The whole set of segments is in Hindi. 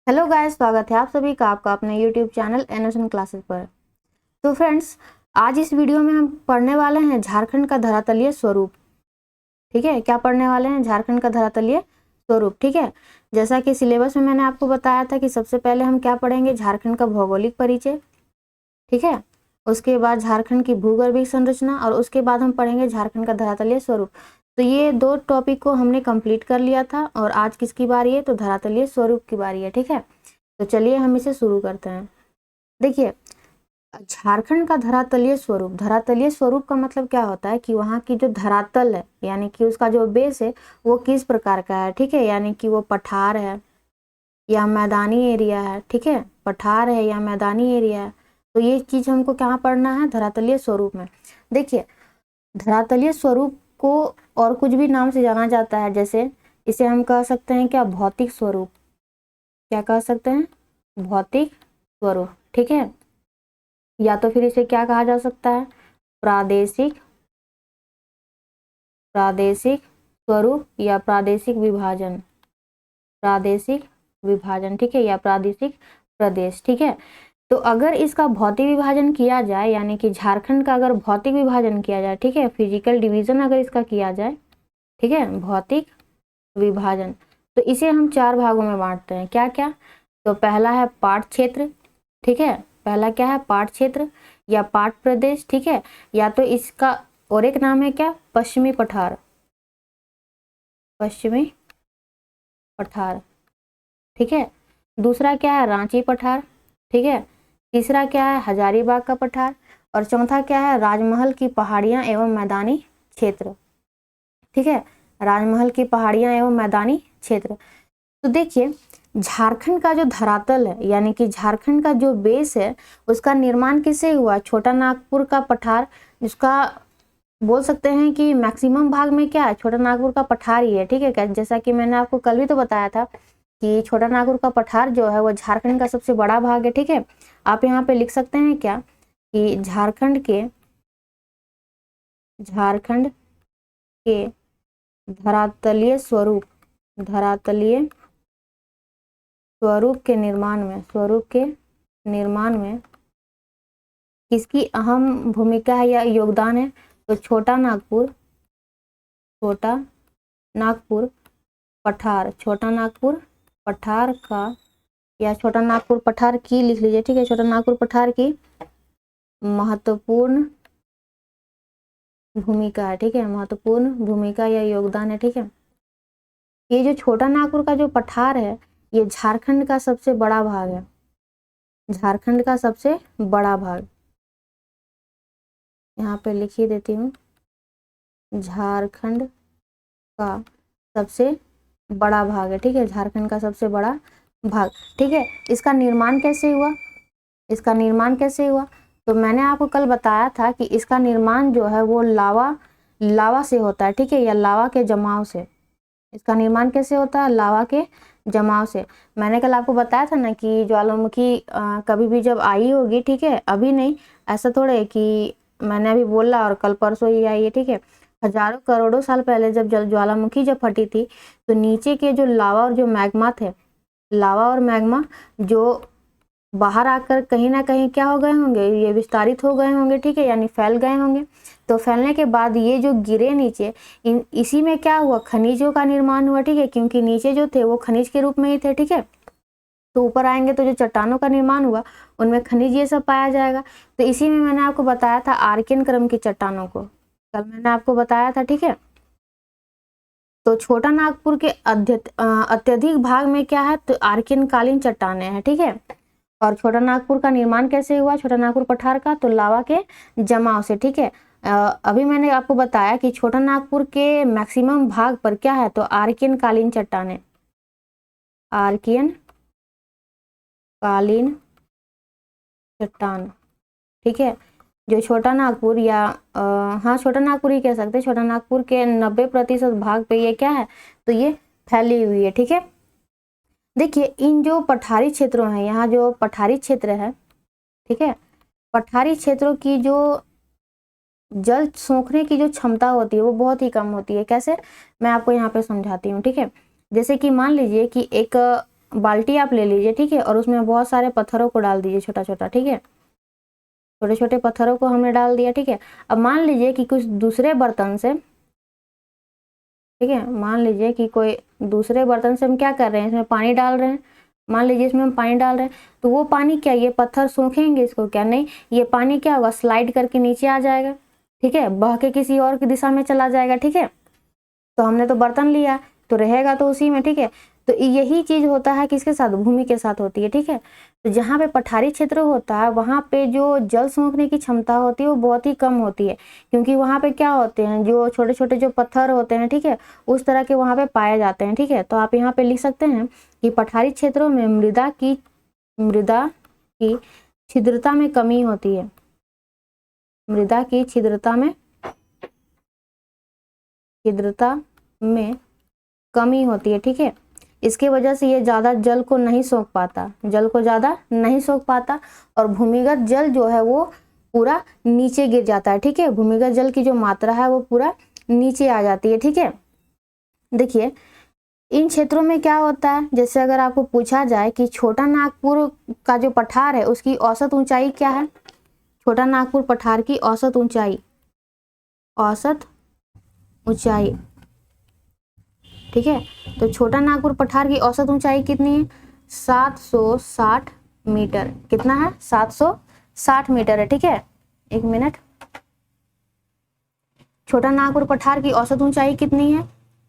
हेलो गाइस, स्वागत है आप सभी का आपका अपने यूट्यूब चैनल एनोशन क्लासेस पर। तो फ्रेंड्स, आज इस वीडियो में हम पढ़ने वाले हैं झारखंड का धरातलीय स्वरूप। ठीक है, क्या पढ़ने वाले हैं? झारखंड का धरातलीय स्वरूप। ठीक है, जैसा कि सिलेबस में मैंने आपको बताया था कि सबसे पहले हम क्या पढ़ेंगे, झारखंड का भौगोलिक परिचय। ठीक है, उसके बाद झारखंड की भूगर्भिक संरचना और उसके बाद हम पढ़ेंगे झारखंड का धरातलीय स्वरूप। तो ये दो टॉपिक को हमने कंप्लीट कर लिया था और आज किसकी बारी है? तो धरातलीय स्वरूप की बारी है। ठीक है, तो चलिए हम इसे शुरू करते हैं। देखिए, झारखंड का धरातलीय स्वरूप, धरातलीय स्वरूप का मतलब क्या होता है कि वहाँ की जो धरातल है यानी कि उसका जो बेस है वो किस प्रकार का है। ठीक है, यानी कि वो पठार है या मैदानी एरिया है। ठीक है, पठार है या मैदानी एरिया है। तो ये चीज हमको कहाँ पढ़ना है? धरातलीय स्वरूप में। देखिए, धरातलीय स्वरूप को और कुछ भी नाम से जाना जाता है, जैसे इसे हम कह सकते हैं क्या? भौतिक स्वरूप। क्या कह सकते हैं? भौतिक स्वरूप। ठीक है, या तो फिर इसे क्या कहा जा सकता है? प्रादेशिक प्रादेशिक स्वरूप या प्रादेशिक विभाजन। प्रादेशिक विभाजन, ठीक है, या प्रादेशिक प्रदेश। ठीक है, तो अगर इसका भौतिक विभाजन किया जाए यानी कि झारखंड का अगर भौतिक विभाजन किया जाए, ठीक है, फिजिकल डिवीजन अगर इसका किया जाए, ठीक है, भौतिक विभाजन, तो इसे हम चार भागों में बांटते हैं। क्या क्या? तो पहला है पाट क्षेत्र। ठीक है, पहला क्या है? पाट क्षेत्र या पाट प्रदेश। ठीक है, या तो इसका और एक नाम है क्या? पश्चिमी पठार। पश्चिमी पठार। ठीक है, दूसरा क्या है? रांची पठार। ठीक है, तीसरा क्या है? हजारीबाग का पठार। और चौथा क्या है? राजमहल की पहाड़ियां एवं मैदानी क्षेत्र। ठीक है, राजमहल की पहाड़ियां एवं मैदानी क्षेत्र। तो देखिए, झारखंड का जो धरातल है यानी कि झारखंड का जो बेस है उसका निर्माण किससे हुआ? छोटा नागपुर का पठार, जिसका बोल सकते हैं कि मैक्सिमम भाग में क्या है? छोटा नागपुर का पठार ही है। ठीक है, जैसा कि मैंने आपको कल भी तो बताया था कि छोटा नागपुर का पठार जो है वो झारखंड का सबसे बड़ा भाग है। ठीक है, आप यहाँ पे लिख सकते हैं क्या कि झारखंड के धरातलीय स्वरूप, धरातलीय स्वरूप के निर्माण में किसकी अहम भूमिका है या योगदान है? तो छोटा नागपुर पठार, छोटा नागपुर पठार का या छोटा नागपुर पठार की लिख लीजिए। ठीक है, छोटा नागपुर पठार की महत्वपूर्ण भूमिका है। ठीक है, महत्वपूर्ण भूमिका या योगदान है। ठीक है, ये जो छोटा नागपुर का जो पठार है ये झारखंड का सबसे बड़ा भाग है। झारखंड का सबसे बड़ा भाग, यहाँ पे लिख ही देती हूँ, झारखंड का सबसे बड़ा भाग है। ठीक है, झारखंड का सबसे बड़ा भाग। ठीक है, इसका निर्माण कैसे हुआ? इसका निर्माण कैसे हुआ? तो मैंने आपको कल बताया था कि इसका निर्माण जो है वो लावा से होता है। ठीक है, या लावा के जमाव से। इसका निर्माण कैसे होता है? लावा के जमाव से। मैंने कल आपको बताया था ना कि ज्वालामुखी कभी भी जब आई होगी, ठीक है, अभी नहीं, ऐसा थोड़े कि मैंने अभी बोला और कल परसों ही आई है। ठीक है, हजारों करोड़ों साल पहले जब ज्वालामुखी जब फटी थी तो नीचे के जो लावा और जो मैग्मा थे, लावा और मैग्मा जो बाहर आकर कहीं ना कहीं क्या हो गए होंगे? ये विस्तारित हो गए होंगे। ठीक है, यानी फैल गए होंगे। तो फैलने के बाद ये जो गिरे नीचे, इसी में क्या हुआ? खनिजों का निर्माण हुआ। ठीक है, क्योंकि नीचे जो थे वो खनिज के रूप में ही थे। ठीक है, तो ऊपर आएंगे तो जो चट्टानों का निर्माण हुआ उनमें खनिज ये सब पाया जाएगा। तो इसी में मैंने आपको बताया था आर्कियन क्रम की चट्टानों को, कल मैंने आपको बताया था। ठीक है, तो छोटा नागपुर के अत्यधिक भाग में क्या है? तो आर्कियन कालीन चट्टानें हैं। ठीक है, और छोटा नागपुर का निर्माण कैसे हुआ? छोटा नागपुर पठार का तो लावा के जमाव से। ठीक है, अभी मैंने आपको बताया कि छोटा नागपुर के मैक्सिमम भाग पर क्या है? तो आर्कियन कालीन चट्टानें, आर्कियन कालीन चट्टान। ठीक है, जो छोटा नागपुर या हाँ, छोटा नागपुर ही कह सकते हैं, छोटा नागपुर के 90% भाग पे ये क्या है? तो ये फैली हुई है। ठीक है, देखिए, इन जो पठारी क्षेत्रों हैं, यहाँ जो पठारी क्षेत्र है, ठीक है, पठारी क्षेत्रों की जो जल सोखने की जो क्षमता होती है वो बहुत ही कम होती है। कैसे? मैं आपको यहाँ पे समझाती हूँ। ठीक है, जैसे कि मान लीजिए कि एक बाल्टी आप ले लीजिए, ठीक है, और उसमें बहुत सारे पत्थरों को डाल दीजिए छोटा छोटा, ठीक है, छोटे छोटे पत्थरों को हमने डाल दिया, ठीक है। अब मान लीजिए कि कुछ दूसरे बर्तन से, ठीक है, मान लीजिए कि कोई दूसरे बर्तन से हम क्या कर रहे हैं, इसमें पानी डाल रहे हैं, मान लीजिए इसमें हम पानी डाल रहे हैं, तो वो पानी क्या, ये पत्थर सूखेंगे इसको क्या, नहीं, ये पानी क्या होगा, स्लाइड करके नीचे आ जाएगा, ठीक है, बह के किसी और की दिशा में चला जाएगा, ठीक है। तो हमने तो बर्तन लिया तो रहेगा तो उसी में, ठीक है। तो यही चीज होता है किसके साथ, भूमि के साथ होती है, ठीक है। तो जहाँ पे पठारी क्षेत्र होता है वहां पे जो जल सोखने की क्षमता होती है वो बहुत ही कम होती है, क्योंकि वहां पे क्या होते हैं, जो छोटे छोटे जो पत्थर होते हैं, ठीक है, उस तरह के वहां पे पाए जाते हैं, ठीक है। तो आप यहाँ पे लिख सकते हैं कि पठारी क्षेत्रों में मृदा की छिद्रता में कमी होती है, मृदा की छिद्रता में कमी होती है, ठीक है। इसके वजह से ये ज्यादा जल को नहीं सोख पाता, जल को ज्यादा नहीं सोख पाता, और भूमिगत जल जो है वो पूरा नीचे गिर जाता है, ठीक है। भूमिगत जल की जो मात्रा है वो पूरा नीचे आ जाती है, ठीक है। देखिए इन क्षेत्रों में क्या होता है, जैसे अगर आपको पूछा जाए कि छोटा नागपुर का जो पठार है उसकी औसत ऊंचाई क्या है, छोटा नागपुर पठार की औसत ऊंचाई, ठीक है। तो छोटा नागपुर पठार की औसत ऊंचाई कितनी है, 760 मीटर, कितना है, 760 मीटर है, ठीक है। एक मिनट, छोटा नागपुर पठार की औसत ऊंचाई कितनी है,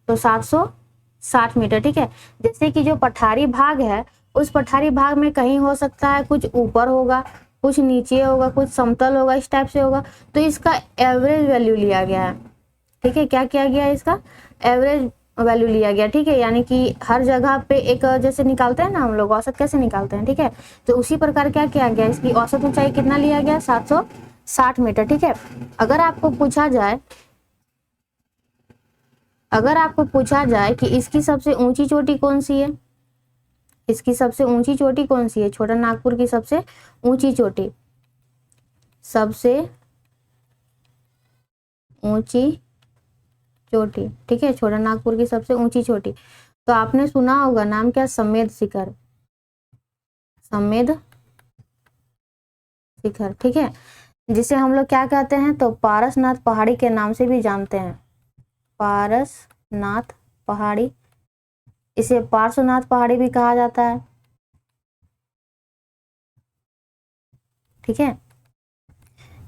तो 760 मीटर, ठीक है। जैसे कि जो पठारी भाग है उस पठारी भाग में कहीं हो सकता है कुछ ऊपर होगा, कुछ नीचे होगा, कुछ समतल होगा, इस टाइप से होगा, तो इसका एवरेज वैल्यू लिया गया है, ठीक है। क्या किया गया है, इसका एवरेज वैल्यू लिया गया, ठीक है। यानी कि हर जगह पे एक जैसे निकालते हैं ना हम लोग औसत कैसे निकालते हैं, ठीक है, तो उसी प्रकार क्या किया गया, इसकी औसत ऊंचाई कितना लिया गया, 760 मीटर, ठीक है। अगर आपको पूछा जाए कि इसकी सबसे ऊंची चोटी कौन सी है, इसकी सबसे ऊंची चोटी कौन सी है, छोटा नागपुर की सबसे ऊंची चोटी, ठीक है, छोटा नागपुर की सबसे ऊंची चोटी, तो आपने सुना होगा नाम क्या, समेध शिखर, ठीक है, जिसे हम लोग क्या कहते हैं, तो पारसनाथ पहाड़ी के नाम से भी जानते हैं, पारसनाथ पहाड़ी, इसे पार्श्वनाथ पहाड़ी भी कहा जाता है, ठीक है।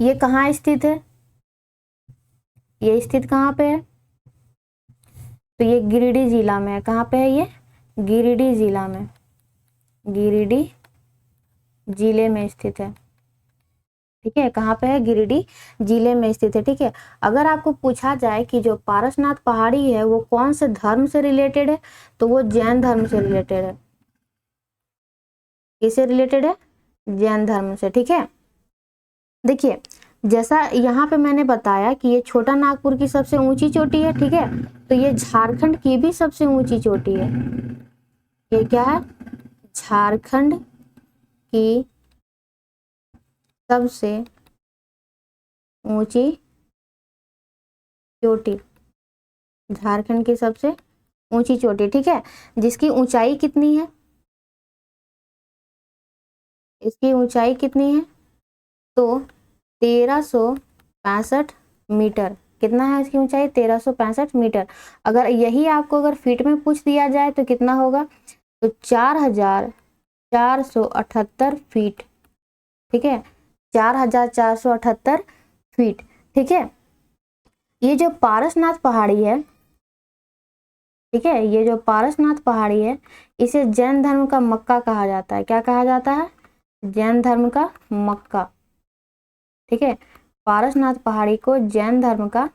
ये कहाँ स्थित है, ये स्थित कहाँ पे है, तो ये गिरिडीह जिला में है, कहाँ पे है ये, गिरिडीह जिला में, गिरिडीह जिले में स्थित है, ठीक है। कहाँ पे है, गिरिडीह जिले में स्थित है, ठीक है। अगर आपको पूछा जाए कि जो पारसनाथ पहाड़ी है वो कौन से धर्म से रिलेटेड है, तो वो जैन धर्म से रिलेटेड है, किससे रिलेटेड है, जैन धर्म से, ठीक है। देखिए जैसा यहाँ पे मैंने बताया कि ये छोटा नागपुर की सबसे ऊंची चोटी है, ठीक है, तो ये झारखंड की भी सबसे ऊंची चोटी है, ये क्या है, झारखंड की सबसे ऊंची चोटी, झारखंड की सबसे ऊंची चोटी, ठीक है, जिसकी ऊंचाई कितनी है, इसकी ऊंचाई कितनी है, तो 1365 मीटर, कितना है इसकी ऊंचाई, 1365 मीटर। अगर यही आपको अगर फीट में पूछ दिया जाए तो कितना होगा, तो 4478 फीट, ठीक है, 4478 फीट, ठीक है। ये जो पारसनाथ पहाड़ी है, ठीक है, ये जो पारसनाथ पहाड़ी है इसे जैन धर्म का मक्का कहा जाता है, क्या कहा जाता है, जैन धर्म का मक्का, ठीक है। पारसनाथ पहाड़ी को जैन धर्म का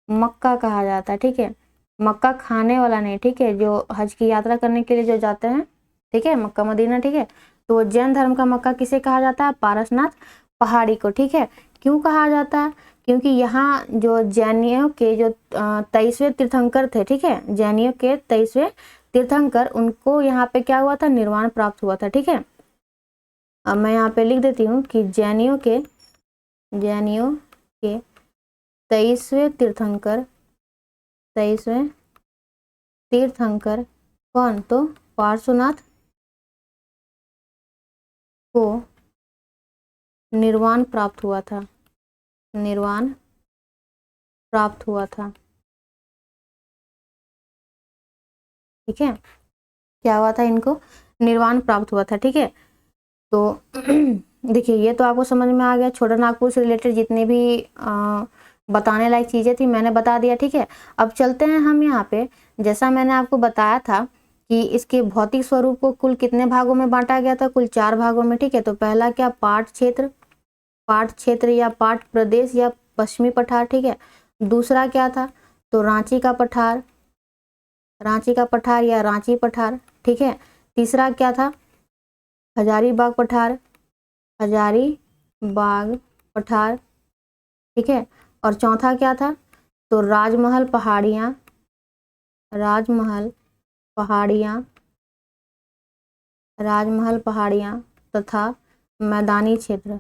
मक्का कहा जाता है, ठीक है, मक्का खाने वाला नहीं, ठीक है, जो हज की यात्रा करने के लिए जो जाते हैं, ठीक है, मक्का मदीना, ठीक है, तो जैन धर्म का मक्का किसे कहा जाता है, पारसनाथ पहाड़ी को, ठीक है। क्यों कहा जाता है, क्योंकि यहाँ जो जैनियों के जो 23वें तीर्थंकर थे, ठीक है, जैनियों के 23वें तीर्थंकर, उनको यहाँ पे क्या हुआ था, निर्वाण प्राप्त हुआ था, ठीक है। अब मैं यहाँ पे लिख देती हूँ कि जैनियों के 23वें तीर्थंकर कौन, तो पार्श्वनाथ को निर्वाण प्राप्त हुआ था, निर्वाण प्राप्त हुआ था। ठीक है, क्या हुआ था, इनको निर्वाण प्राप्त हुआ था। ठीक है, तो देखिए ये तो आपको समझ में आ गया। छोटा नागपुर से रिलेटेड जितने भी बताने लायक चीज़ें थी मैंने बता दिया। ठीक है, अब चलते हैं हम यहाँ पे, जैसा मैंने आपको बताया था कि इसके भौतिक स्वरूप को कुल कितने भागों में बांटा गया था, कुल 4 भागों में। ठीक है, तो पहला क्या, पाट क्षेत्र, पाट क्षेत्र या पाट प्रदेश या पश्चिमी पठार। ठीक है, दूसरा क्या था, तो रांची का पठार, रांची का पठार या रांची पठार। ठीक है, तीसरा क्या था, हजारीबाग पठार, हजारीबाग पठार। ठीक है, और चौथा क्या था, तो राजमहल पहाड़ियाँ, राजमहल पहाड़ियाँ, राजमहल पहाड़ियाँ तथा मैदानी क्षेत्र,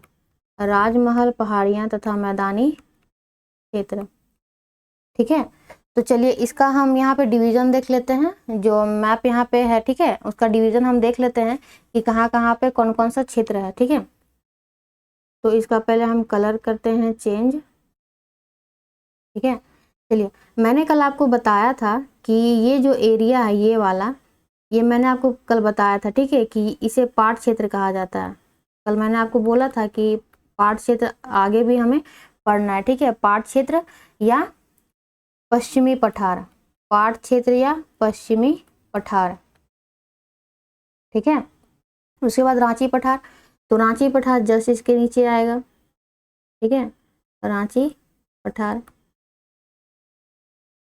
राजमहल पहाड़ियाँ तथा मैदानी क्षेत्र। ठीक है, तो चलिए इसका हम यहाँ पे डिवीजन देख लेते हैं, जो मैप यहाँ पे है। ठीक है, उसका डिवीजन हम देख लेते हैं कि कहाँ कहाँ पे कौन कौन सा क्षेत्र है। ठीक है, तो इसका पहले हम कलर करते हैं चेंज। ठीक है, चलिए मैंने कल आपको बताया था कि ये जो एरिया है ये वाला, ये मैंने आपको कल बताया था। ठीक है, कि इसे पाट क्षेत्र कहा जाता है। कल मैंने आपको बोला था कि पाट क्षेत्र आगे भी हमें पढ़ना है। ठीक है, पाट क्षेत्र या पश्चिमी पठार, पाट क्षेत्र या पश्चिमी पठार। ठीक है, उसके बाद रांची पठार, तो रांची पठार जस्ट इसके नीचे आएगा। ठीक है, रांची पठार,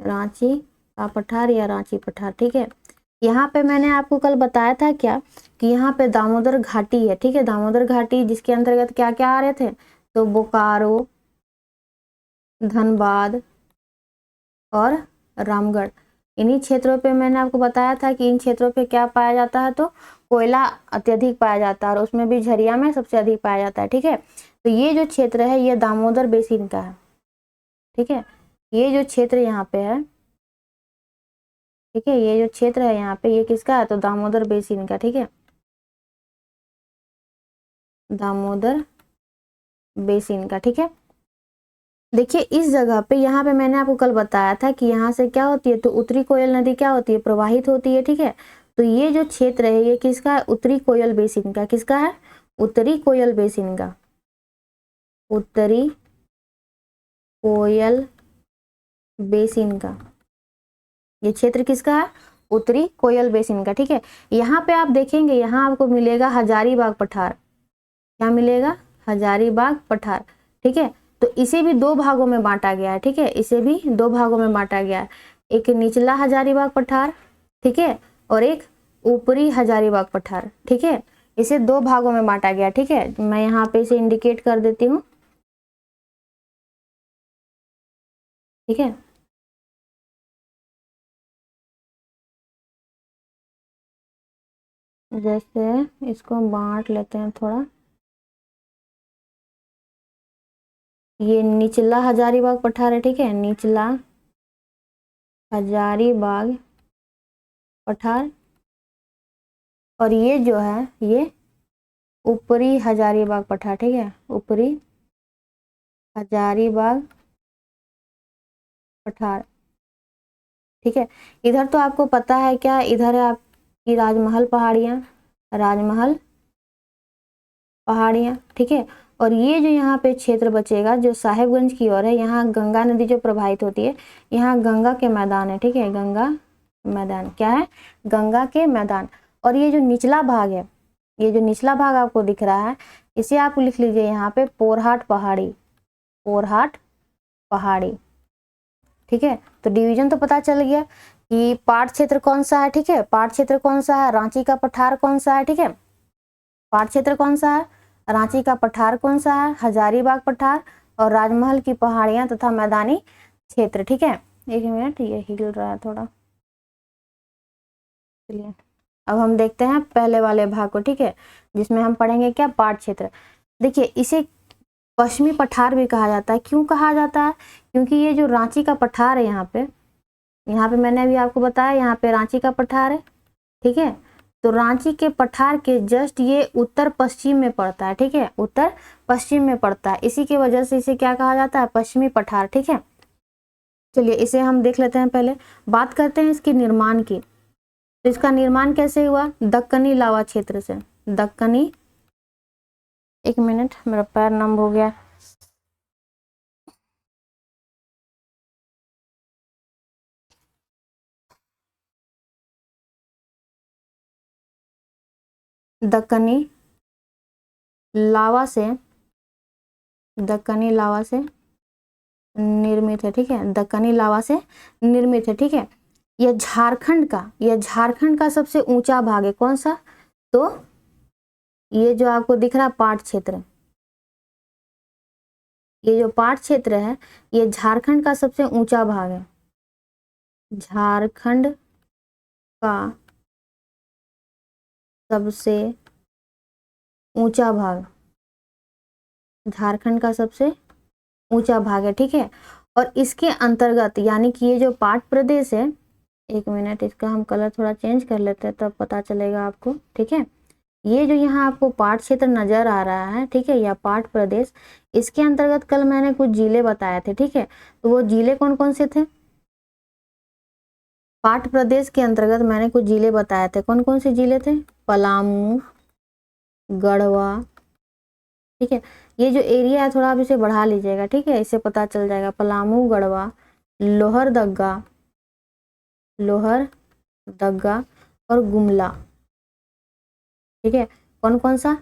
रांची का पठार या रांची पठार। ठीक है, यहाँ पे मैंने आपको कल बताया था क्या, कि यहाँ पे दामोदर घाटी है। ठीक है, दामोदर घाटी जिसके अंतर्गत क्या क्या आ रहे थे, तो बोकारो, धनबाद और रामगढ़। इन्हीं क्षेत्रों पे मैंने आपको बताया था कि इन क्षेत्रों पे क्या पाया जाता है, तो कोयला अत्यधिक पाया जाता है, और उसमें भी झरिया में सबसे अधिक पाया जाता है। ठीक है, तो ये जो क्षेत्र है ये दामोदर बेसिन का है। ठीक है, ये जो क्षेत्र यहाँ पे है, ठीक है, ये जो क्षेत्र है यहाँ पे ये किसका है, तो दामोदर बेसिन का। ठीक है, दामोदर बेसिन का। ठीक है, देखिए इस जगह पे, यहाँ पे मैंने आपको कल बताया था कि यहाँ से क्या होती है, तो उत्तरी कोयल नदी क्या होती है, प्रवाहित होती है। ठीक है, तो ये जो क्षेत्र है ये किसका है, उत्तरी कोयल बेसिन का। किसका है, उत्तरी कोयल बेसिन का, उत्तरी कोयल बेसिन का। ये क्षेत्र किसका है, उत्तरी कोयल बेसिन का। ठीक है, यहाँ पे आप देखेंगे, यहाँ आपको मिलेगा हजारीबाग पठार। क्या मिलेगा, हजारीबाग पठार। ठीक है, तो इसे भी 2 भागों में बांटा गया है। ठीक है, इसे भी 2 भागों में बांटा गया है, एक निचला हजारीबाग पठार, ठीक है, और एक ऊपरी हजारीबाग पठार। ठीक है, इसे 2 भागों में बांटा गया। ठीक है, मैं यहाँ पे इसे इंडिकेट कर देती हूँ। ठीक है, जैसे इसको बांट लेते हैं थोड़ा, ये निचला हजारीबाग पठार है। ठीक है, निचला हजारीबाग पठार, और ये जो है ये ऊपरी हजारीबाग पठार। ठीक है, ऊपरी हजारीबाग पठार। ठीक है, इधर तो आपको पता है क्या, इधर है आपकी राजमहल पहाड़ियाँ, राजमहल पहाड़ियाँ। ठीक है, और ये जो यहाँ पे क्षेत्र बचेगा जो साहेबगंज की ओर है, यहाँ गंगा नदी जो प्रवाहित होती है, यहाँ गंगा के मैदान है। ठीक है, गंगा मैदान क्या है, गंगा के मैदान। और ये जो निचला भाग है, ये जो निचला भाग आपको दिख रहा है, इसे आप लिख लीजिए यहाँ पे पोरहाट पहाड़ी, पोरहाट पहाड़ी। ठीक है, तो डिवीजन तो पता चल गया कि पाट क्षेत्र कौन सा है। ठीक है, पाट क्षेत्र कौन सा है, रांची का पठार कौन सा है। ठीक है, पाट क्षेत्र कौन सा है, रांची का पठार कौन सा है, हजारीबाग पठार, और राजमहल की पहाड़ियां तथा मैदानी क्षेत्र। ठीक है, 1 मिनट, ये हिल रहा है थोड़ा। चलिए अब हम देखते हैं पहले वाले भाग को। ठीक है, जिसमें हम पढ़ेंगे क्या, पाट क्षेत्र। देखिए इसे पश्चिमी पठार भी कहा जाता है। क्यों कहा जाता है, क्योंकि ये जो रांची का पठार है, यहाँ पे मैंने अभी आपको बताया, यहाँ पे रांची का पठार है। ठीक है, तो रांची के पठार के जस्ट ये उत्तर पश्चिम में पड़ता है, ठीक है, उत्तर पश्चिम में पड़ता है, इसी की वजह से इसे क्या कहा जाता है, पश्चिमी पठार, ठीक है। चलिए इसे हम देख लेते हैं। पहले बात करते हैं इसके निर्माण की। तो इसका निर्माण कैसे हुआ, दक्कनी लावा क्षेत्र से। दक्कनी, एक मिनट मेरा पैर नम हो गया। दक्कनी लावा से, दक्कनी लावा से निर्मित है, ठीक है, दक्कनी लावा से निर्मित है, ठीक है। यह झारखंड का सबसे ऊंचा भाग है। कौन सा, तो ये जो आपको दिख रहा है पाट क्षेत्र, ये जो पाट क्षेत्र है ये झारखंड का सबसे ऊंचा भाग है। झारखंड का सबसे ऊंचा भाग, झारखंड का सबसे ऊंचा भाग है, ठीक है। और इसके अंतर्गत यानी कि ये जो पाट प्रदेश है, एक मिनट इसका हम कलर थोड़ा चेंज कर लेते हैं तब पता चलेगा आपको, ठीक है। ये जो यहाँ आपको पाट क्षेत्र नजर आ रहा है, ठीक है, या पाट प्रदेश, इसके अंतर्गत कल मैंने कुछ जिले बताए थे, ठीक है। तो वो जिले कौन कौन से थे, पाट प्रदेश के अंतर्गत मैंने कुछ जिले बताए थे। कौन कौन से जिले थे, पलामू, गढ़वा, ठीक है। ये जो एरिया है थोड़ा आप इसे बढ़ा लीजिएगा, ठीक है, इससे पता चल जाएगा। पलामू, गढ़वा, लोहरदगा, लोहरदगा और गुमला, ठीक है। कौन कौन सा,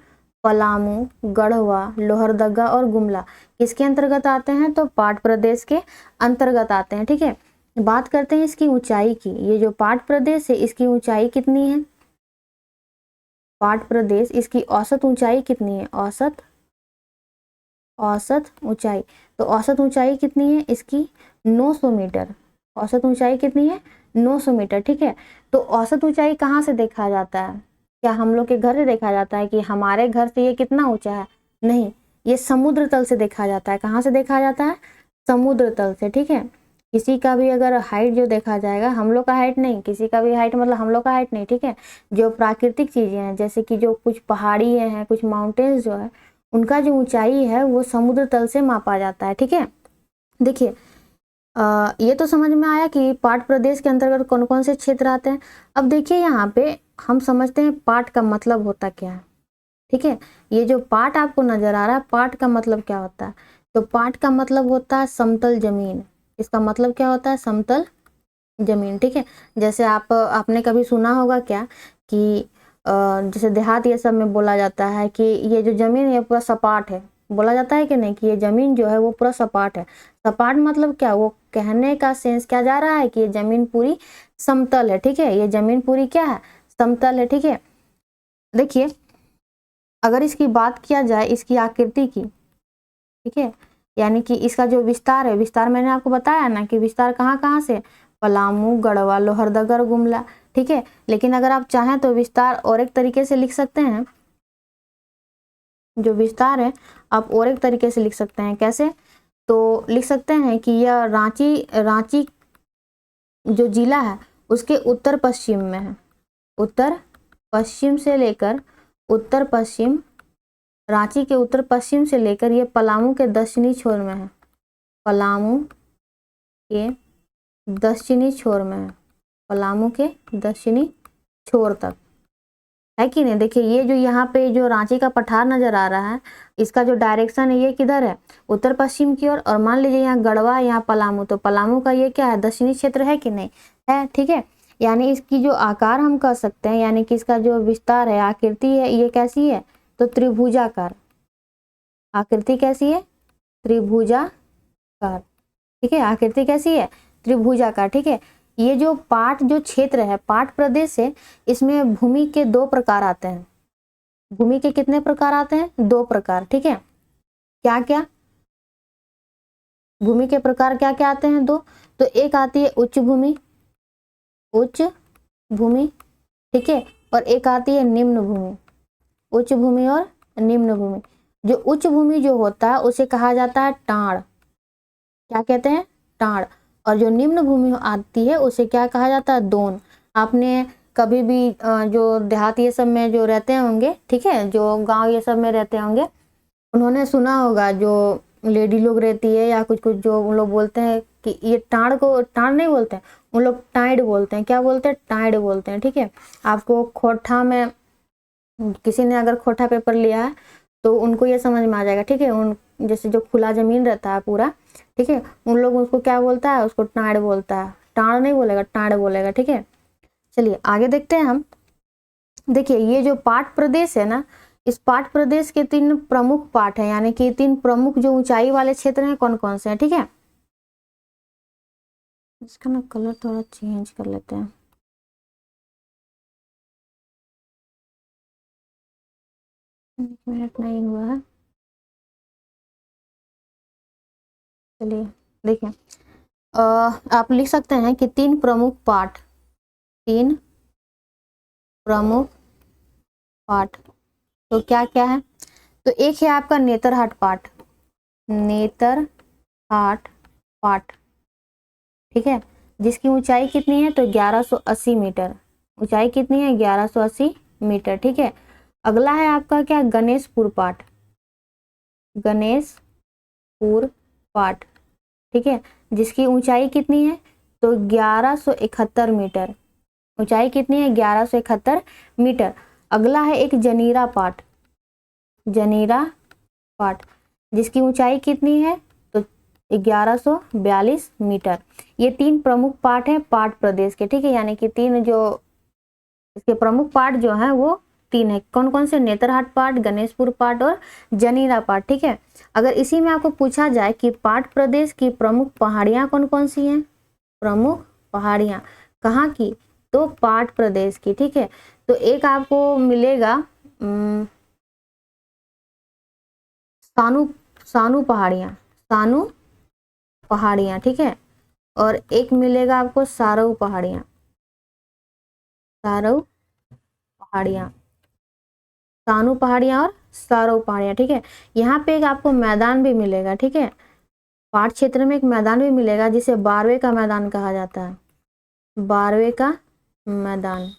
पलामू, गढ़वा, लोहरदगा और गुमला किसके अंतर्गत आते हैं, तो पाट प्रदेश के अंतर्गत आते हैं, ठीक है। बात करते हैं इसकी ऊंचाई की। ये जो पाट प्रदेश है इसकी ऊंचाई कितनी है, पाट प्रदेश, इसकी औसत ऊंचाई कितनी है, औसत ऊंचाई, तो औसत ऊंचाई कितनी है इसकी, 900 मीटर। औसत ऊंचाई कितनी है, 900 मीटर, ठीक है। तो औसत ऊंचाई कहाँ से देखा जाता है, क्या हम लोग के घर से देखा जाता है कि हमारे घर से ये कितना ऊंचा है, नहीं, ये समुद्र तल से देखा जाता है। कहाँ से देखा जाता है, समुद्र तल से, ठीक है। किसी का भी अगर हाइट जो देखा जाएगा, हम लोग का हाइट नहीं, किसी का भी हाइट मतलब हम लोग का हाइट नहीं, ठीक है। जो प्राकृतिक चीजें हैं जैसे कि जो कुछ पहाड़ी हैं, कुछ माउंटेन्स जो है, उनका जो ऊंचाई है वो समुद्र तल से मापा जाता है, ठीक है। देखिए ये तो समझ में आया कि पाट प्रदेश के अंतर्गत कौन कौन से क्षेत्र आते हैं। अब देखिए यहाँ पे हम समझते हैं पाट का मतलब होता क्या है, ठीक है। ये जो पाट आपको नजर आ रहा है, पाट का मतलब क्या होता है, तो पाट का मतलब होता है समतल जमीन। इसका मतलब क्या होता है, समतल जमीन, ठीक है। जैसे आपने कभी सुना होगा क्या कि जैसे देहात ये सब में बोला जाता है कि ये जो जमीन है पूरा सपाट है, बोला जाता है कि नहीं, कि ये जमीन जो है वो पूरा सपाट है। सपाट मतलब क्या, वो कहने का सेंस क्या जा रहा है कि ये जमीन पूरी समतल है, ठीक है, ये जमीन पूरी क्या है, समतल है, ठीक है। देखिए अगर इसकी बात किया जाए इसकी आकृति की, ठीक है, यानी कि इसका जो विस्तार है, विस्तार मैंने आपको बताया ना कि विस्तार कहाँ कहाँ से, पलामू, गढ़वा, लोहरदगा और गुमला, ठीक है। लेकिन अगर आप चाहें तो विस्तार और एक तरीके से लिख सकते हैं, जो विस्तार है आप और एक तरीके से लिख सकते हैं। कैसे, तो लिख सकते हैं कि यह रांची जो जिला है उसके उत्तर पश्चिम में है, उत्तर पश्चिम से लेकर उत्तर पश्चिम, रांची के उत्तर पश्चिम से लेकर ये पलामू के दक्षिणी छोर में है, पलामू के दक्षिणी छोर में है, पलामू के दक्षिणी छोर तक, है कि नहीं। देखिए ये जो यहाँ पे जो रांची का पठार नजर आ रहा है, इसका जो डायरेक्शन है ये किधर है, उत्तर पश्चिम की ओर। और मान लीजिए यहाँ गढ़वा, यहाँ पलामू, तो पलामू का ये क्या है, दक्षिणी क्षेत्र है कि नहीं है, ठीक है। यानी इसकी जो आकार हम कह सकते हैं, यानी कि इसका जो विस्तार है, आकृति है, ये कैसी है, तो त्रिभुजाकार। आकृति कैसी है, त्रिभुजाकार, ठीक है, आकृति कैसी है, त्रिभुजाकार, ठीक है। ये जो पाट जो क्षेत्र है, पाट प्रदेश है, इसमें भूमि के 2 प्रकार आते हैं। भूमि के कितने प्रकार आते हैं, 2 प्रकार, ठीक है। क्या क्या भूमि के प्रकार क्या क्या आते हैं, 2, तो एक आती है उच्च भूमि, उच्च भूमि, ठीक है, और एक आती है निम्न भूमि, उच्च भूमि और निम्न भूमि। जो उच्च भूमि जो होता है उसे कहा जाता है टाड़, क्या कहते हैं, टाड़। और जो निम्न भूमि आती है उसे क्या कहा जाता है, दोन। आपने कभी भी जो देहात ये सब में जो रहते होंगे, ठीक है, जो गांव ये सब में रहते होंगे, उन्होंने सुना होगा जो लेडी लोग रहती है या कुछ कुछ जो उन लोग बोलते हैं कि ये टाड़ को टाड़ नहीं बोलते हैं, उन लोग टाइड बोलते हैं। क्या बोलते हैं? टाइड बोलते हैं, ठीक है। आपको खोठा में किसी ने अगर खोठा पेपर लिया है तो उनको ये समझ में आ जाएगा, ठीक है। उन जैसे जो खुला जमीन रहता है पूरा, ठीक है, उन लोग उसको क्या बोलता है? उसको टाड़ बोलता है, टाड़ नहीं बोलेगा, टाड़ बोलेगा, ठीक है। चलिए आगे देखते हैं हम। देखिए ये जो पाट प्रदेश है ना, इस पाट प्रदेश के 3 प्रमुख पाट है, यानी कि 3 प्रमुख जो ऊंचाई वाले क्षेत्र हैं कौन कौन से हैं, ठीक है। इसका ना कलर थोड़ा चेंज कर लेते हैं। एक मिनट, नहीं हुआ है। चलिए देखिए, आप लिख सकते हैं कि 3 प्रमुख पाठ, 3 प्रमुख पाठ तो क्या क्या है? तो एक है आपका नेतरहाट पाठ, नेतरहाट पाठ, ठीक है, जिसकी ऊंचाई कितनी है? तो 1180 मीटर। ऊंचाई कितनी है? 1180 मीटर, ठीक है। अगला है आपका क्या? गणेशपुर पाठ, गणेशपुर पाठ, ठीक है, जिसकी ऊंचाई कितनी है? तो 1171 मीटर। ऊंचाई कितनी है? 1171 मीटर। अगला है एक जनीरा पाठ, जनीरा पाठ, जिसकी ऊंचाई कितनी है? तो 1142 मीटर। ये 3 प्रमुख पाठ हैं पाठ प्रदेश के, ठीक है, यानी कि 3 जो इसके प्रमुख पाठ जो हैं वो 3 है। कौन कौन से? नेतरहाट पाठ, गणेशपुर पाठ और जनीरा पाठ, ठीक है। अगर इसी में आपको पूछा जाए कि पाठ प्रदेश की प्रमुख पहाड़ियां कौन कौन सी हैं, प्रमुख पहाड़ियां कहाँ की? तो पाठ प्रदेश की, ठीक है। तो एक आपको मिलेगा सानू, सानू पहाड़ियां, सानू पहाड़ियां, ठीक है, और एक मिलेगा आपको सारऊ पहाड़ियां, सारऊ पहाड़ियां, सानू पहाड़ियां और सारऊ पहाड़ियां, ठीक है। यहाँ पे एक आपको मैदान भी मिलेगा, ठीक है, पाठ क्षेत्र में एक मैदान भी मिलेगा जिसे बारवे का मैदान कहा जाता है, बारवे का मैदान,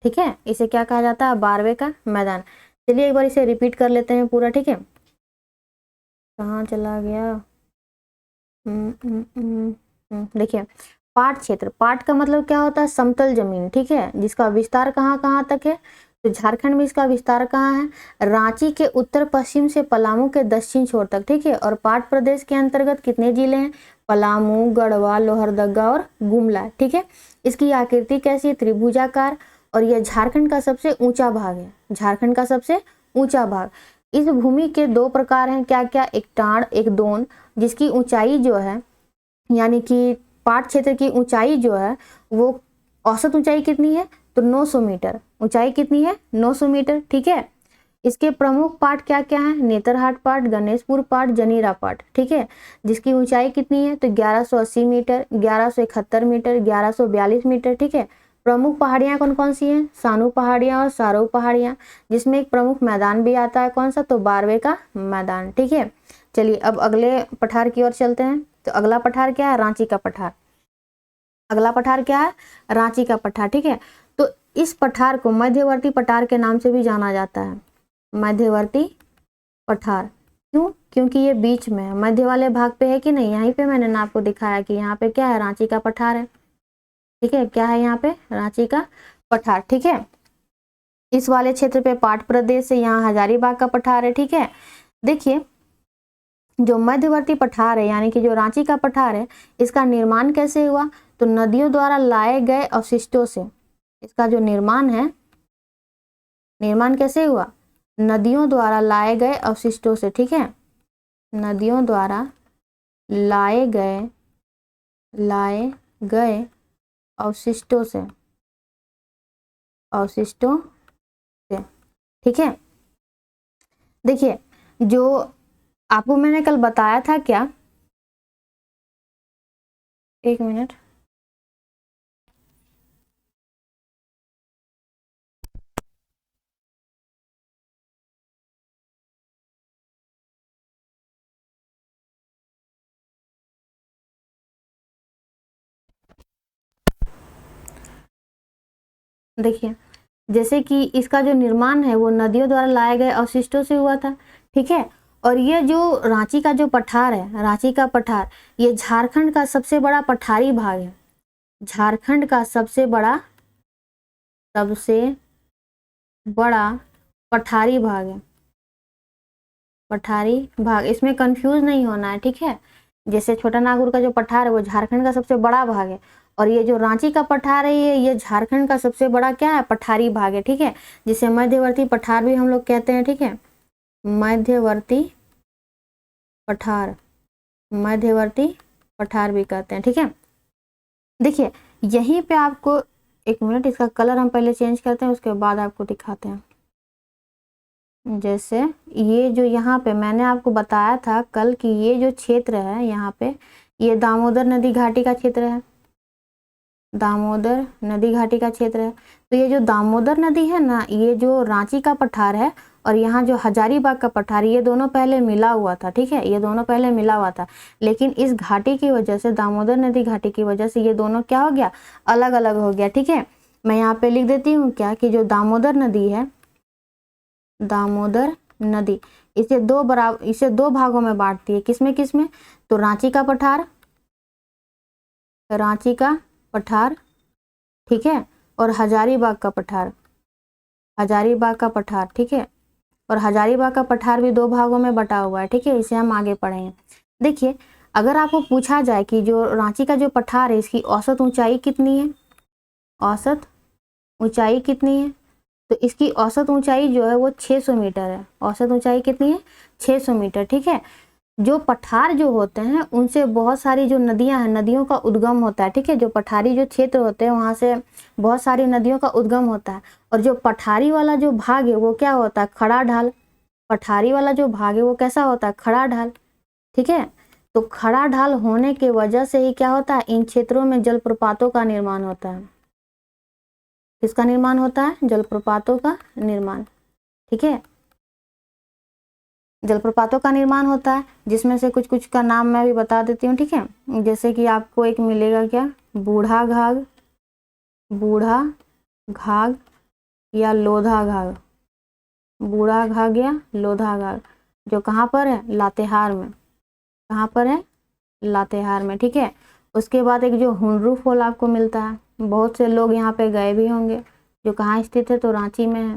ठीक है, इसे क्या कहा जाता है? बारवे का मैदान। चलिए एक बार इसे रिपीट कर लेते हैं पूरा, ठीक है। कहाँ चला गया? देखिए, पाट क्षेत्र, पाट का मतलब क्या होता है? समतल जमीन, ठीक है, जिसका विस्तार कहाँ कहाँ तक है? तो झारखंड में इसका विस्तार कहाँ है? रांची के उत्तर पश्चिम से पलामू के दक्षिण छोर तक, ठीक है। और पाट प्रदेश के अंतर्गत कितने जिले हैं? पलामू, गढ़वा, लोहरदगा और गुमला, ठीक है। इसकी आकृति कैसी है? त्रिभुजाकार। और यह झारखंड का सबसे ऊंचा भाग है, झारखंड का सबसे ऊंचा भाग। इस भूमि के 2 प्रकार हैं, क्या क्या? एक टाड़, एक दोन, जिसकी ऊंचाई जो है, यानी कि पाट क्षेत्र की ऊंचाई जो है वो औसत ऊंचाई कितनी है? तो 900 मीटर। ऊंचाई कितनी है? 900 मीटर, ठीक है। इसके प्रमुख पाठ क्या क्या है? नेतरहाट पाठ, गणेशपुर पाठ, जनीरा पाठ, ठीक है, जिसकी ऊंचाई कितनी है? तो 1180 मीटर, 1171 मीटर, 1142 मीटर, ठीक है। प्रमुख पहाड़ियां कौन कौन सी हैं? सानू पहाड़ियां और सारऊ पहाड़ियां, जिसमें एक प्रमुख मैदान भी आता है, कौन सा? तो बारवे का मैदान, ठीक है। चलिए अब अगले पठार की ओर चलते हैं। तो अगला पठार क्या है? रांची का पठार। अगला पठार क्या है? रांची का पठार, ठीक है। तो इस पठार को मध्यवर्ती पठार के नाम से भी जाना जाता है, मध्यवर्ती पठार। क्यों? क्योंकि ये बीच में है, मध्य वाले भाग पे है कि नहीं? यहीं पे मैंने ना आपको दिखाया कि यहाँ पे क्या है? रांची का पठार है, ठीक है, क्या है यहाँ पे? रांची का पठार, ठीक है। इस वाले क्षेत्र पे पाट प्रदेश से यहाँ हजारीबाग का पठार है, ठीक है। देखिए जो मध्यवर्ती पठार है, यानी कि जो रांची का पठार है, इसका निर्माण कैसे हुआ? तो नदियों द्वारा लाए गए अवशिष्टों से इसका जो निर्माण है, निर्माण कैसे हुआ? नदियों द्वारा लाए गए अवशिष्टों से, ठीक है, नदियों द्वारा लाए गए अवशिष्टों से, अवशिष्टों से, ठीक है। देखिए जो आपको मैंने कल बताया था, क्या, एक मिनट, देखिए जैसे कि इसका जो निर्माण है वो नदियों द्वारा लाए गए अवशिष्टों से हुआ था, ठीक है। और ये जो रांची का जो पठार है, रांची का पठार, ये झारखंड का सबसे बड़ा पठारी भाग है। झारखंड का सबसे बड़ा पठारी भाग है, पठारी भाग। इसमें कंफ्यूज नहीं होना है, ठीक है। जैसे छोटा नागपुर का जो पठार है वो झारखंड का सबसे बड़ा भाग है, और ये जो रांची का पठार है ये झारखंड का सबसे बड़ा क्या है, पठारी भाग है, ठीक है। जिसे मध्यवर्ती पठार भी हम लोग कहते हैं, ठीक है। मध्यवर्ती पठार, मध्यवर्ती पठार भी कहते हैं, ठीक है। देखिए यहीं पे आपको, एक मिनट, इसका कलर हम पहले चेंज करते हैं, उसके बाद आपको दिखाते हैं। जैसे ये जो यहाँ पे मैंने आपको बताया था कल कि ये जो क्षेत्र है यहाँ पे, ये दामोदर नदी घाटी का क्षेत्र है, दामोदर नदी घाटी का क्षेत्र है। तो ये जो दामोदर नदी है ना, ये जो रांची का पठार है और यहाँ जो हजारीबाग का पठार, ये दोनों पहले मिला हुआ था, ठीक है। ये दोनों पहले मिला हुआ था, लेकिन इस घाटी की वजह से, दामोदर नदी घाटी की वजह से ये दोनों क्या हो गया, अलग अलग हो गया, ठीक है। मैं यहाँ पे लिख देती हूँ क्या, कि जो दामोदर नदी है, दामोदर नदी, इसे दो भागों में बांटती है। किसमें किसमें, तो रांची का पठार, रांची का पठार, ठीक है, और हजारीबाग का पठार, हजारीबाग का पठार, ठीक है। और हजारीबाग का पठार भी दो भागों में बटा हुआ है, ठीक है। इसे हम आगे पढ़ेंगे। देखिए अगर आपको पूछा जाए कि जो रांची का जो पठार है इसकी औसत ऊंचाई कितनी है, औसत ऊंचाई कितनी है, तो इसकी औसत ऊंचाई जो है वो 600 मीटर है। औसत ऊंचाई कितनी है, 600 मीटर, ठीक है। जो पठार जो होते हैं उनसे बहुत सारी जो नदियां हैं, नदियों का उद्गम होता है, ठीक है। जो पठारी जो क्षेत्र होते हैं वहां से बहुत सारी नदियों का उद्गम होता है। और जो पठारी वाला जो भाग है वो क्या होता है, खड़ा ढाल। पठारी वाला जो भाग है वो कैसा होता है, खड़ा ढाल, ठीक है। तो खड़ा ढाल होने की वजह से ही क्या होता है, इन क्षेत्रों में जलप्रपातों का निर्माण होता है। किसका निर्माण होता है, जलप्रपातों का निर्माण, ठीक है। जलप्रपातों का निर्माण होता है, जिसमें से कुछ कुछ का नाम मैं भी बता देती हूँ, ठीक है। जैसे कि आपको एक मिलेगा क्या, बूढ़ा घाघ, बूढ़ा घाघ या लोधा घाघ, बूढ़ा घाघ या लोधा घाघ, जो कहाँ पर है, लातेहार में। कहाँ पर है, लातेहार में, ठीक है। उसके बाद एक जो हुंडरू फॉल आपको मिलता है, बहुत से लोग यहाँ पे गए भी होंगे, जो कहाँ स्थित है, तो रांची में है।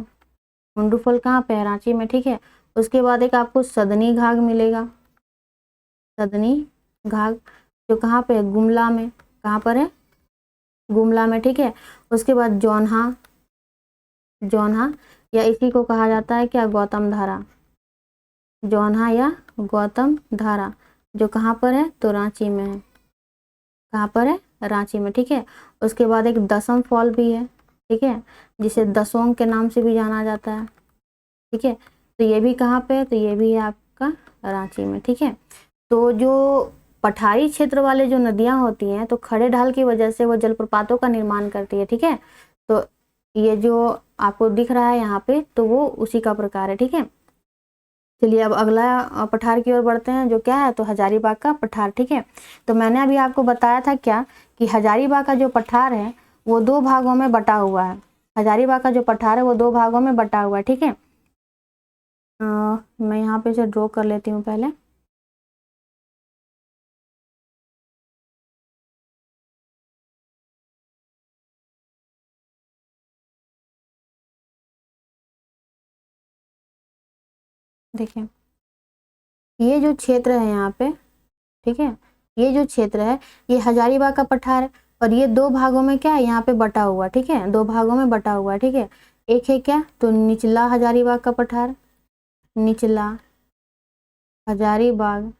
हुंडरू फॉल कहाँ पे है, रांची में, ठीक है। उसके बाद एक आपको सदनी घाघ मिलेगा, सदनी घाघ, जो कहाँ पे है, गुमला में। कहाँ पर है, गुमला में, ठीक है। उसके बाद जौनहा, जौनहा या इसी को कहा जाता है क्या, गौतम धारा, जौनहा या गौतम धारा, जो कहाँ पर है, तो रांची में है। कहाँ पर है, रांची में, ठीक है। उसके बाद एक दसम फॉल भी है, ठीक है, जिसे दसोंग के नाम से भी जाना जाता है, ठीक है। तो ये भी कहाँ पे है, तो ये भी है आपका रांची में, ठीक है। तो जो पठारी क्षेत्र वाले जो नदियां होती हैं, तो खड़े ढाल की वजह से वो जलप्रपातों का निर्माण करती है, ठीक है। तो ये जो आपको दिख रहा है यहाँ पे, तो वो उसी का प्रकार है, ठीक है। चलिए अब अगला पठार की ओर बढ़ते हैं, जो क्या है, तो हजारीबाग का पठार, ठीक है। तो मैंने अभी आपको बताया था क्या, कि हजारीबाग का जो पठार है वो दो भागों में बटा हुआ है। हजारीबाग का जो पठार है वो दो भागों में बटा हुआ है, ठीक है। मैं यहाँ पे इसे ड्रॉ कर लेती हूँ पहले। देखिए ये जो क्षेत्र है यहाँ पे, ठीक है, ये जो क्षेत्र है ये हजारीबाग का पठार है, और ये दो भागों में क्या है, यहाँ पे बटा हुआ, ठीक है, दो भागों में बटा हुआ है, ठीक है। एक है क्या, तो निचला हजारीबाग का पठार, निचला हजारीबाग,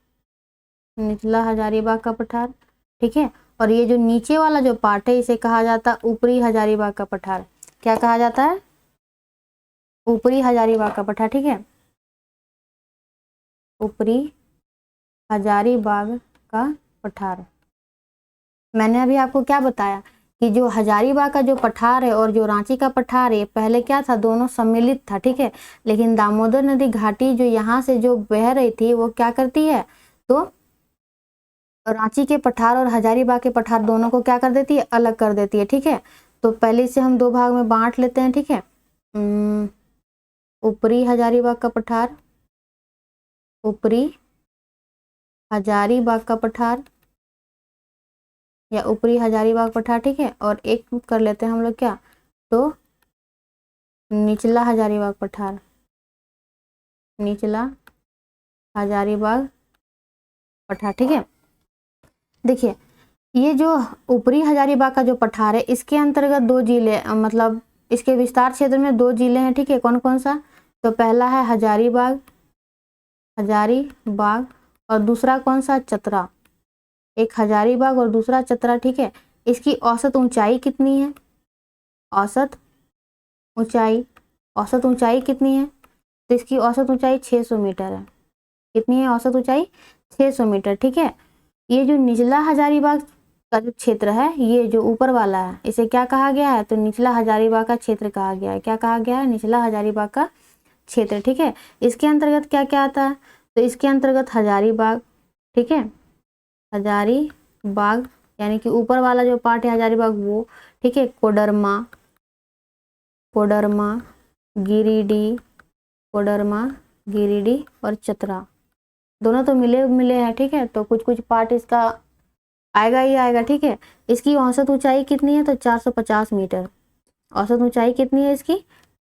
निचला हजारीबाग का पठार, ठीक है। और ये जो नीचे वाला जो पार्ट है इसे कहा जाता है ऊपरी हजारीबाग का पठार। क्या कहा जाता है, ऊपरी हजारीबाग का पठार, ठीक है, ऊपरी हजारीबाग का पठार। मैंने अभी आपको क्या बताया, कि जो हजारीबाग का जो पठार है और जो रांची का पठार है पहले क्या था, दोनों सम्मिलित था, ठीक है। लेकिन दामोदर नदी घाटी जो यहाँ से जो बह रही थी वो क्या करती है, तो रांची के पठार और हजारीबाग के पठार दोनों को क्या कर देती है, अलग कर देती है, ठीक है। तो पहले इसे हम 2 भाग में बांट लेते हैं, ठीक है। ऊपरी हजारीबाग का पठार, ऊपरी हजारीबाग का पठार या ऊपरी हजारीबाग पठार, ठीक है। और एक कर लेते हैं हम लोग क्या, तो निचला हजारीबाग पठार, निचला हजारीबाग पठार, ठीक है। देखिए ये जो ऊपरी हजारीबाग का जो पठार है इसके अंतर्गत 2 जिले, मतलब इसके विस्तार क्षेत्र में 2 जिले हैं, ठीक है। कौन कौन सा, तो पहला है हजारीबाग, हजारीबाग, और दूसरा कौन सा, चतरा। एक हजारीबाग और दूसरा चतरा, ठीक है। इसकी औसत ऊंचाई कितनी है, औसत ऊंचाई, औसत ऊंचाई कितनी है, तो इसकी औसत ऊंचाई 600 मीटर है। कितनी है औसत ऊंचाई, 600 मीटर, ठीक है। ये जो निचला हजारीबाग का जो क्षेत्र है, ये जो ऊपर वाला है, इसे क्या कहा गया है, तो निचला हजारीबाग का क्षेत्र कहा गया है। क्या कहा गया है, निचला हजारीबाग का क्षेत्र, ठीक है। इसके अंतर्गत क्या क्या आता है, तो इसके अंतर्गत हजारीबाग, ठीक है, हजारीबाग यानी कि ऊपर वाला जो पार्ट है हजारीबाग वो, ठीक है। कोडरमा, कोडरमा, गिरिडीह, कोडरमा, गिरिडीह और चतरा, दोनों तो मिले मिले हैं, ठीक है। तो कुछ कुछ पार्ट इसका आएगा ही आएगा, ठीक है। इसकी औसत ऊंचाई कितनी है, तो 450 मीटर। औसत ऊंचाई कितनी है इसकी,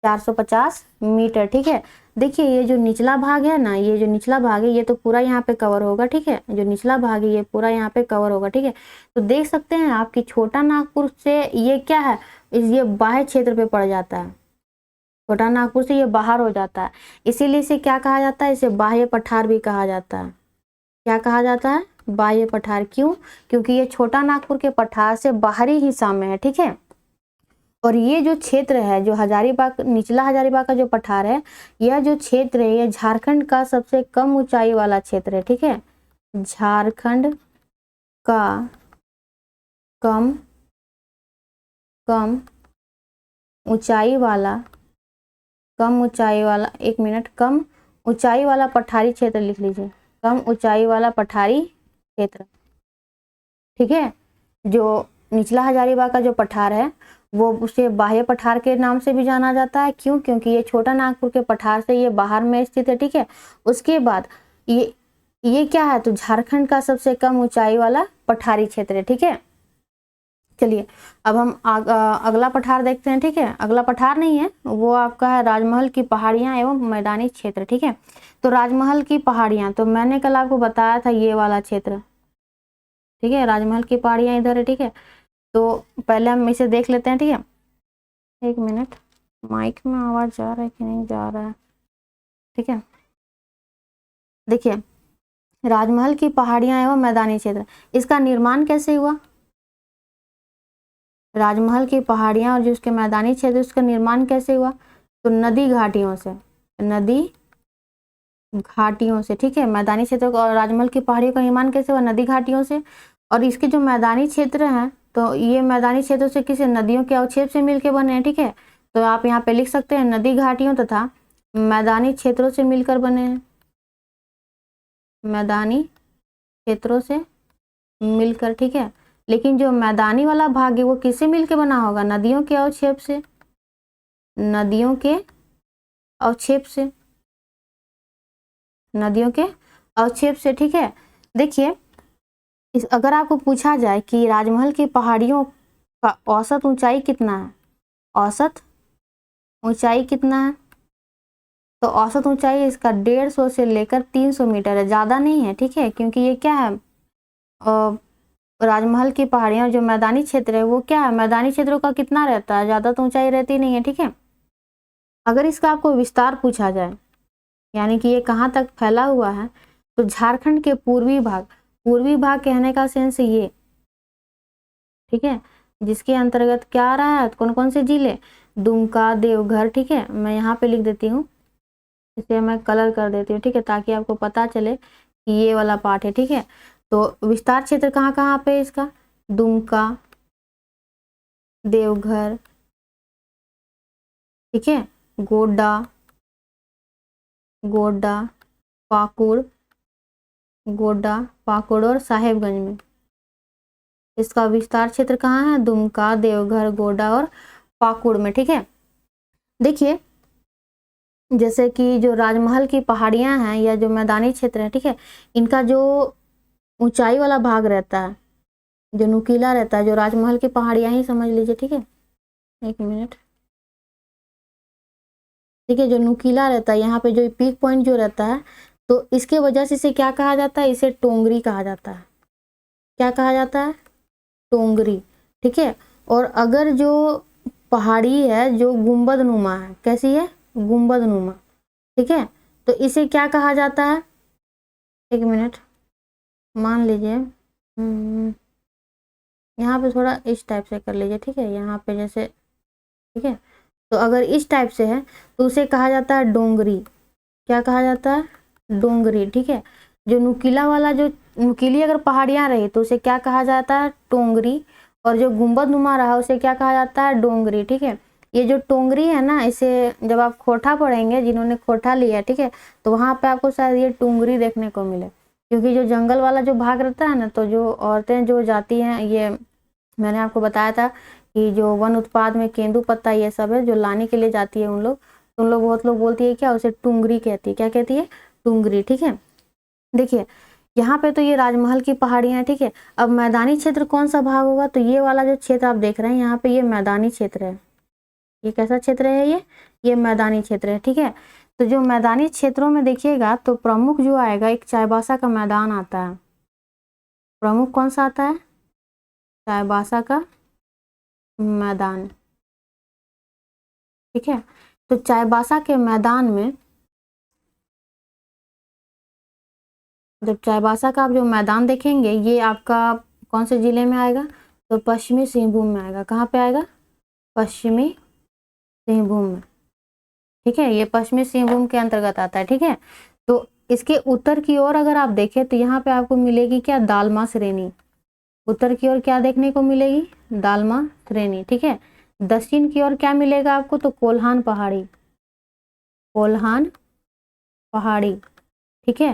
450 मीटर, ठीक है। देखिए ये जो निचला भाग है ना, ये जो निचला भाग है ये तो पूरा यहाँ पे कवर होगा, ठीक है। जो निचला भाग है ये पूरा यहाँ पे कवर होगा, ठीक है। तो देख सकते हैं आपकी छोटा नागपुर से ये क्या है, ये बाह्य क्षेत्र पे पड़ जाता है। छोटा नागपुर से ये बाहर हो जाता है, इसीलिए इसे क्या कहा जाता है, इसे बाह्य पठार भी कहा जाता है। क्या कहा जाता है, बाह्य पठार। क्यों, क्योंकि ये छोटा नागपुर के पठार से बाहरी हिस्सा में है, ठीक है। और ये जो क्षेत्र है, जो हजारीबाग, निचला हजारीबाग का जो पठार है, यह जो क्षेत्र है ये झारखंड का सबसे कम ऊंचाई वाला क्षेत्र है, ठीक है। झारखंड का कम ऊंचाई वाला, कम ऊंचाई वाला, 1 मिनट, कम ऊंचाई वाला पठारी क्षेत्र लिख लीजिए, कम ऊंचाई वाला पठारी क्षेत्र, ठीक है। जो निचला हजारीबाग का जो पठार है वो उसे बाह्य पठार के नाम से भी जाना जाता है। क्यों, क्योंकि ये छोटा नागपुर के पठार से ये बाहर में स्थित है, ठीक है। उसके बाद ये क्या है, तो झारखंड का सबसे कम ऊंचाई वाला पठारी क्षेत्र है, ठीक है। चलिए अब हम अगला पठार देखते हैं, ठीक है। अगला पठार नहीं है, वो आपका है राजमहल की पहाड़ियां एवं मैदानी क्षेत्र, ठीक है। तो राजमहल की पहाड़ियां, तो मैंने कल आपको बताया था ये वाला क्षेत्र, ठीक है। राजमहल की पहाड़ियां इधर है, ठीक है। तो पहले हम इसे देख लेते हैं, ठीक है। 1 मिनट, माइक में आवाज जा रहा है कि नहीं जा रहा है, ठीक है। देखिए राजमहल की पहाड़ियां एवं मैदानी क्षेत्र, इसका निर्माण कैसे हुआ, राजमहल की पहाड़ियां और जो उसके मैदानी क्षेत्र उसका निर्माण कैसे हुआ, तो नदी घाटियों से, नदी घाटियों से, ठीक है। मैदानी क्षेत्र और राजमहल की पहाड़ियों का निर्माण कैसे हुआ, नदी घाटियों से। और इसके जो मैदानी क्षेत्र हैं, तो ये मैदानी क्षेत्रों से किसी नदियों के अवक्षेप से मिलकर बने हैं, ठीक है। तो आप यहाँ पे लिख सकते हैं नदी घाटियों तथा मैदानी क्षेत्रों से मिलकर बने हैं, मैदानी क्षेत्रों से मिलकर, ठीक है। लेकिन जो मैदानी वाला भाग है वो किससे मिलकर बना होगा, नदियों के अवक्षेप से, नदियों के अवक्षेप से, नदियों के अवक्षेप से, ठीक है। देखिए अगर आपको पूछा जाए कि राजमहल की पहाड़ियों का औसत ऊंचाई कितना है, औसत ऊंचाई कितना है, तो औसत ऊंचाई इसका 150 से लेकर 300 मीटर है, ज़्यादा नहीं है, ठीक है। क्योंकि ये क्या है, राजमहल की पहाड़ियाँ जो मैदानी क्षेत्र है वो क्या है, मैदानी क्षेत्रों का कितना रहता है, ज़्यादा तो ऊंचाई रहती नहीं है, ठीक है। अगर इसका आपको विस्तार पूछा जाए, यानी कि ये कहाँ तक फैला हुआ है, तो झारखंड के पूर्वी भाग, पूर्वी भाग कहने का सेंस ये, ठीक है, जिसके अंतर्गत क्या आ रहा है, कौन कौन से जिले, दुमका, देवघर, ठीक है। मैं यहाँ पे लिख देती हूँ, इसे मैं कलर कर देती हूँ, ठीक है, ताकि आपको पता चले कि ये वाला पार्ट है, ठीक है। तो विस्तार क्षेत्र कहाँ कहाँ पे इसका, दुमका, देवघर, ठीक है, गोड्डा, गोड्डा, पाकुड़, गोड्डा, पाकुड़ और साहेबगंज में, इसका विस्तार क्षेत्र कहाँ है? दुमका, देवघर, गोड्डा और पाकुड़ में, ठीक है। देखिए जैसे कि जो राजमहल की पहाड़ियां हैं या जो मैदानी क्षेत्र है, ठीक है, इनका जो ऊंचाई वाला भाग रहता है, जो नुकीला रहता है, जो राजमहल की पहाड़ियां ही समझ लीजिए, ठीक है, एक मिनट, ठीक है, जो नुकीला रहता है, यहाँ पे जो पीक पॉइंट जो रहता है, तो इसके वजह से इसे क्या कहा जाता है? इसे टोंगरी कहा जाता है। क्या कहा जाता है? टोंगरी, ठीक है। और अगर जो पहाड़ी है जो गुंबद नुमा है, कैसी है? गुंबद नुमा, ठीक है, तो इसे क्या कहा जाता है? एक मिनट, मान लीजिए यहाँ पे थोड़ा इस टाइप से कर लीजिए, ठीक है, यहाँ पे जैसे, ठीक है, तो अगर इस टाइप से है तो उसे कहा जाता है डोंगरी। क्या कहा जाता है? डोंगरी, ठीक है। जो नुकीला वाला, जो नुकीली अगर पहाड़ियाँ रही तो उसे क्या कहा जाता है? टोंगरी। और जो गुंबद नुमा रहा उसे क्या कहा जाता है? डोंगरी, ठीक है। ये जो टोंगरी है ना, इसे जब आप खोटा पढ़ेंगे, जिन्होंने खोटा लिया, ठीक है, तो वहाँ पे आपको शायद ये टोंगरी देखने को मिले, क्योंकि जो जंगल वाला जो भाग रहता है ना, तो जो औरतें जो जाती हैं, ये मैंने आपको बताया था कि जो वन उत्पाद में केंदू पत्ता ये सब है जो लाने के लिए जाती है उन लोग बहुत लोग बोलती है क्या? उसे टुंगरी कहती है। क्या कहती है? टुंगरी, ठीक है। देखिए यहाँ पे तो ये राजमहल की पहाड़ियाँ हैं, ठीक है। अब मैदानी क्षेत्र कौन सा भाग होगा? तो ये वाला जो क्षेत्र आप देख रहे हैं यहाँ पे, ये मैदानी क्षेत्र है। ये कैसा क्षेत्र है? ये मैदानी क्षेत्र है, ठीक है। तो जो मैदानी क्षेत्रों में देखिएगा तो प्रमुख जो आएगा, एक चाईबासा का मैदान आता है। प्रमुख कौन सा आता है? चाईबासा का मैदान, ठीक है। तो चाईबासा के मैदान में, जब चाईबासा का आप जो मैदान देखेंगे, ये आपका कौन से जिले में आएगा? तो पश्चिमी सिंहभूम में आएगा। कहाँ पे आएगा? पश्चिमी सिंहभूम में, ठीक है। ये पश्चिमी सिंहभूम के अंतर्गत आता है, ठीक है। तो इसके उत्तर की ओर अगर आप देखें तो यहाँ पे आपको मिलेगी क्या? दालमा श्रेणी। उत्तर की ओर क्या देखने को मिलेगी? दालमा श्रेणी, ठीक है। दक्षिण की ओर क्या मिलेगा आपको? तो कोल्हान पहाड़ी, कोल्हान पहाड़ी, ठीक है।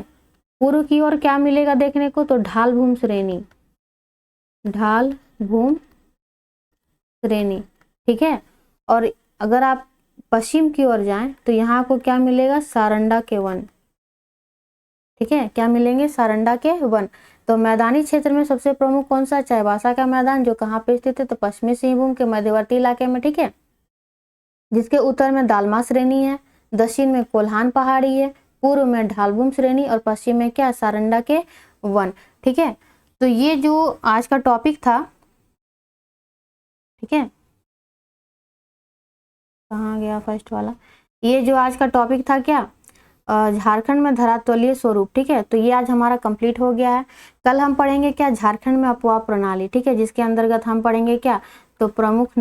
पूर्व की ओर क्या मिलेगा देखने को? तो ढाल भूम श्रेणी, ढाल भूम श्रेणी, ठीक है। और अगर आप पश्चिम की ओर जाएं तो यहाँ आपको क्या मिलेगा? सारंडा के वन, ठीक है। क्या मिलेंगे? सारंडा के वन। तो मैदानी क्षेत्र में सबसे प्रमुख कौन सा? चाईबासा का मैदान, जो कहाँ पे स्थित है? तो पश्चिमी सिंहभूम के मध्यवर्ती इलाके में, ठीक है, जिसके उत्तर में दालमा श्रेणी है, दक्षिण में कोल्हान पहाड़ी है, पूर्व में ढालभूम श्रेणी और पश्चिम में क्या? सारंडा के वन, ठीक है। तो ये जो आज का टॉपिक था, ठीक है, कहाँ गया फर्स्ट वाला? ये जो आज का टॉपिक था क्या? झारखंड में धरातलीय स्वरूप, ठीक है। तो ये आज हमारा कंप्लीट हो गया है। कल हम पढ़ेंगे क्या? झारखंड में अपवाह प्रणाली, ठीक है, जिसके अंतर्गत हम पढ़ेंगे क्या? तो प्रमुख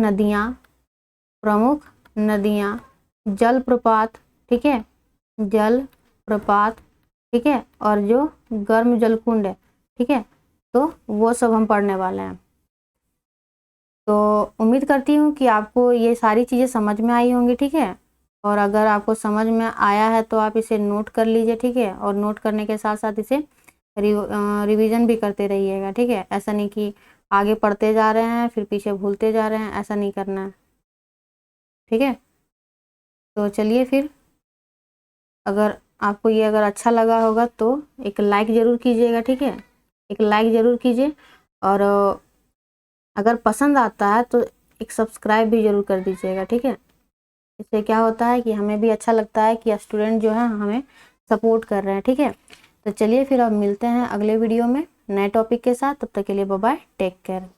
नदियाँ, जल प्रपात, ठीक है, जल प्रपात, ठीक है, और जो गर्म जलकुंड है, ठीक है, तो वो सब हम पढ़ने वाले हैं। तो उम्मीद करती हूँ कि आपको ये सारी चीज़ें समझ में आई होंगी, ठीक है। और अगर आपको समझ में आया है तो आप इसे नोट कर लीजिए, ठीक है, और नोट करने के साथ साथ इसे रिवीजन भी करते रहिएगा, ठीक है। ऐसा नहीं कि आगे पढ़ते जा रहे हैं फिर पीछे भूलते जा रहे हैं, ऐसा नहीं करना है, ठीक है। तो चलिए फिर, अगर आपको ये अगर अच्छा लगा होगा तो एक लाइक ज़रूर कीजिएगा, ठीक है, एक लाइक ज़रूर कीजिए। और अगर पसंद आता है तो एक सब्सक्राइब भी ज़रूर कर दीजिएगा, ठीक है। इससे क्या होता है कि हमें भी अच्छा लगता है कि स्टूडेंट जो है हमें सपोर्ट कर रहे हैं, ठीक है। तो चलिए फिर अब मिलते हैं अगले वीडियो में नए टॉपिक के साथ। तब तक के लिए बाय बाय, टेक केयर।